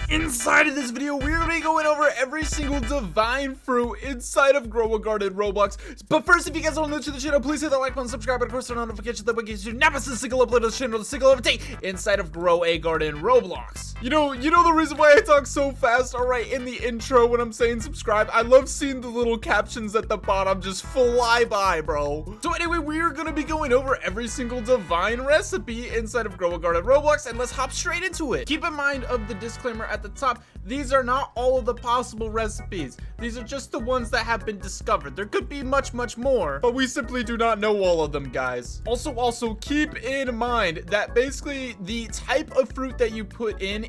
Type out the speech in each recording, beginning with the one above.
Inside of this video, we're going to be going over every single divine fruit inside of Grow a Garden Roblox. But first, if you guys are new to the channel, please hit that like button, subscribe, and of course turn on notifications that way you never miss a single upload of the channel, the single update inside of Grow a Garden Roblox. You know the reason why I talk so fast, alright, in the intro when I'm saying subscribe? I love seeing the little captions at the bottom just fly by, bro. So anyway, we're going to be going over every single divine recipe inside of Grow a Garden Roblox, and let's hop straight into it. Keep in mind of the disclaimer at the top, these are not all of the possible recipes. These are just the ones that have been discovered. There could be much more, but we simply do not know all of them, guys. Also keep in mind that basically the type of fruit that you put in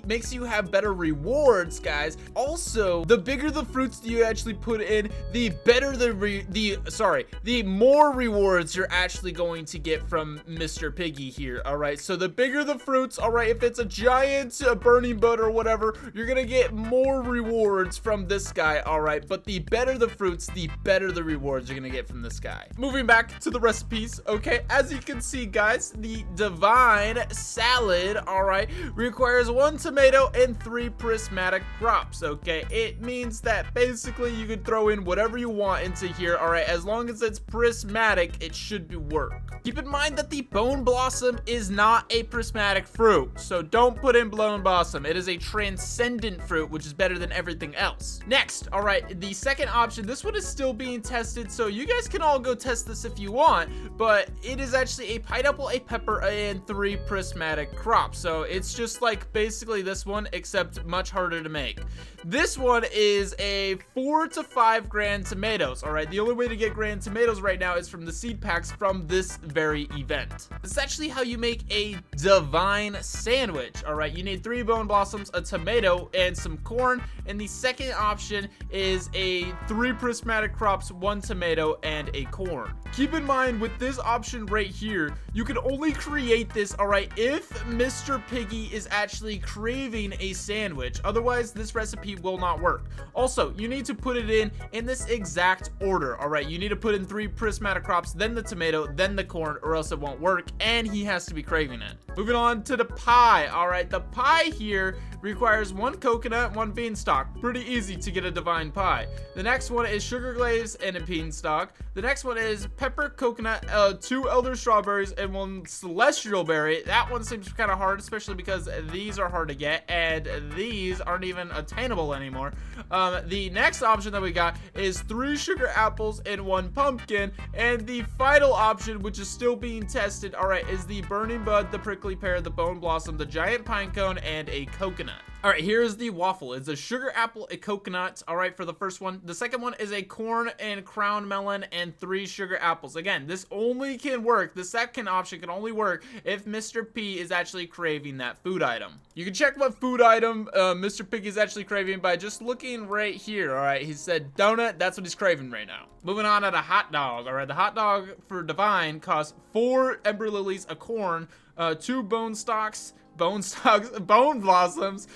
makes you have better rewards, guys. Also, the bigger the fruits that you actually put in, the better the more rewards you're actually going to get from Mr. Piggy here. All right, so the bigger the fruits, all right, if it's a giant burning bud or whatever, you're gonna get more rewards from this guy. All right, but the better the fruits, the better the rewards you're gonna get from this guy. Moving back to the recipes, okay, as you can see, guys, the divine salad, all right, requires 1 tomato and 3 prismatic crops. Okay, it means that basically you can throw in whatever you want into here. All right, as long as it's prismatic, it should work. Keep in mind that the bone blossom is not a prismatic fruit, so don't put in bone blossom. It is a transcendent fruit, which is better than everything else. Next, all right, the second option, this one is still being tested, so you guys can all go test this if you want, but it is actually a pineapple, a pepper, and 3 prismatic crops. So it's just like basically this one, except much harder to make. This one is a 4 to 5 grand tomatoes. All right, the only way to get grand tomatoes right now is from the seed packs from this very event. This is actually how you make a divine sandwich. All right, you need 3 bone blossoms, a tomato, and some corn. And the second option is a 3 prismatic crops, 1 tomato, and a corn. Keep in mind with this option right here, you can only create this, all right, if Mr. Piggy is actually craving a sandwich. Otherwise, this recipe will not work. Also, you need to put it in this exact order. All right, you need to put in 3 prismatic crops, then the tomato, then the corn, or else it won't work, and he has to be craving it. Moving on to the pie. All right, the pie here requires 1 coconut, 1 beanstalk. Pretty easy to get a divine pie. The next one is sugar glaze and a beanstalk. The next one is pepper, coconut, 2 elder strawberries, and 1 celestial berry. That one seems kind of hard, especially because these are hard to get, and these aren't even attainable anymore. The next option that we got is 3 sugar apples and 1 pumpkin, and the final option, which is still being tested, all right, is the burning bud, the prickly pear, the bone blossom, the giant pine cone, and a coconut. All right, here's the waffle. It's a sugar apple, a coconut, all right, for the first one. The second one is a corn and crown melon and 3 sugar apples. Again, this only can work, the second option can only work if Mr. P is actually craving that food item. You can check what food item Mr. Piggy is actually craving by just looking right here, all right? He said donut, that's what he's craving right now. Moving on to the hot dog, all right? The hot dog for divine costs 4 ember lilies, a corn, 2 bone blossoms,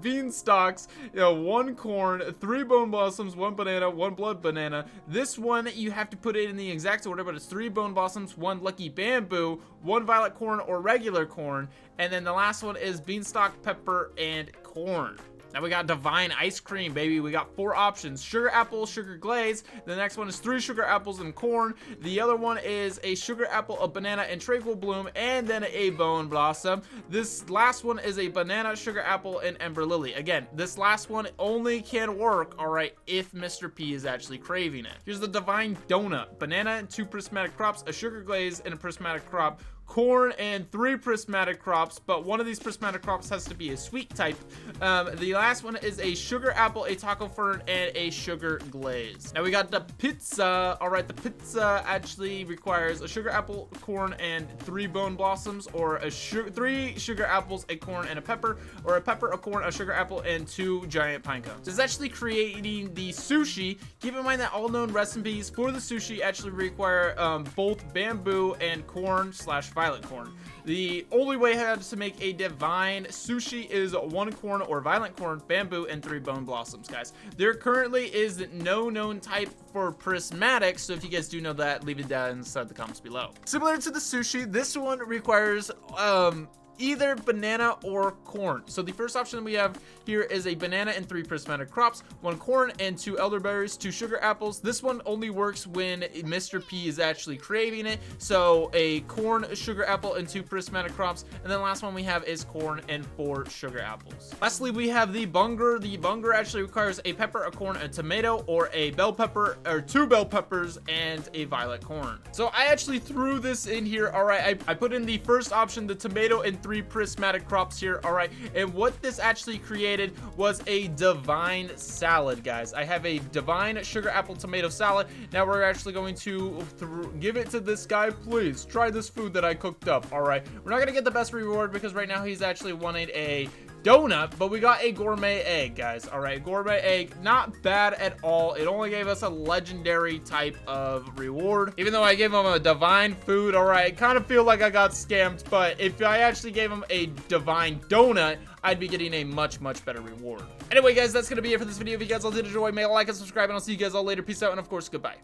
beanstalks, 1 corn, 3 bone blossoms, 1 banana, 1 blood banana. This one you have to put it in the exact order, but it's 3 bone blossoms, 1 lucky bamboo, 1 violet corn or regular corn, and then the last one is beanstalk, pepper, and corn. Now we got divine ice cream, baby. We got 4 options: sugar apple, sugar glaze. The next one is 3 sugar apples and corn. The other one is a sugar apple, a banana, and treacle bloom, and then a bone blossom. This last one is a banana, sugar apple, and ember lily. Again, this last one only can work, all right, if Mr. P is actually craving it. Here's the divine donut: banana and 2 prismatic crops, a sugar glaze, and a prismatic crop, corn, and 3 prismatic crops, but one of these prismatic crops has to be a sweet type. The last one is a sugar apple, a taco fern, and a sugar glaze. Now we got the pizza. All right, the pizza actually requires a sugar apple, corn, and 3 bone blossoms, or 3 sugar apples, a corn, and a pepper, or a pepper, a corn, a sugar apple, and 2 giant pine cones. This is actually creating the sushi. Keep in mind that all known recipes for the sushi actually require both bamboo and corn / violet corn. The only way to make a divine sushi is 1 corn or violet corn, bamboo, and 3 bone blossoms, guys. There currently is no known type for prismatic, so if you guys do know that, leave it down inside the comments below. Similar to the sushi, this one requires either banana or corn. So the first option we have here is a banana and 3 prismatic crops, 1 corn and 2 elderberries, 2 sugar apples. This one only works when Mr. P is actually craving it. So a corn, a sugar apple, and 2 prismatic crops. And then last one we have is corn and 4 sugar apples. Lastly, we have the bunger. The bunger actually requires a pepper, a corn, a tomato, or a bell pepper, or 2 bell peppers, and a violet corn. So I actually threw this in here. All right, I put in the first option, the tomato and 3 prismatic crops here. All right, and what this actually created was a divine salad, guys. I have a divine sugar apple tomato salad. Now we're actually going to give it to this guy. Please try this food that I cooked up. All right, we're not gonna get the best reward because right now he's actually wanting a donut, but we got a gourmet egg, guys. All right, gourmet egg, not bad at all. It only gave us a legendary type of reward, even though I gave him a divine food. All right, kind of feel like I got scammed, but if I actually gave him a divine donut, I'd be getting a much better reward. Anyway, guys, that's gonna be it for this video. If you guys all did enjoy, make a like and subscribe, and I'll see you guys all later. Peace out, and of course, goodbye.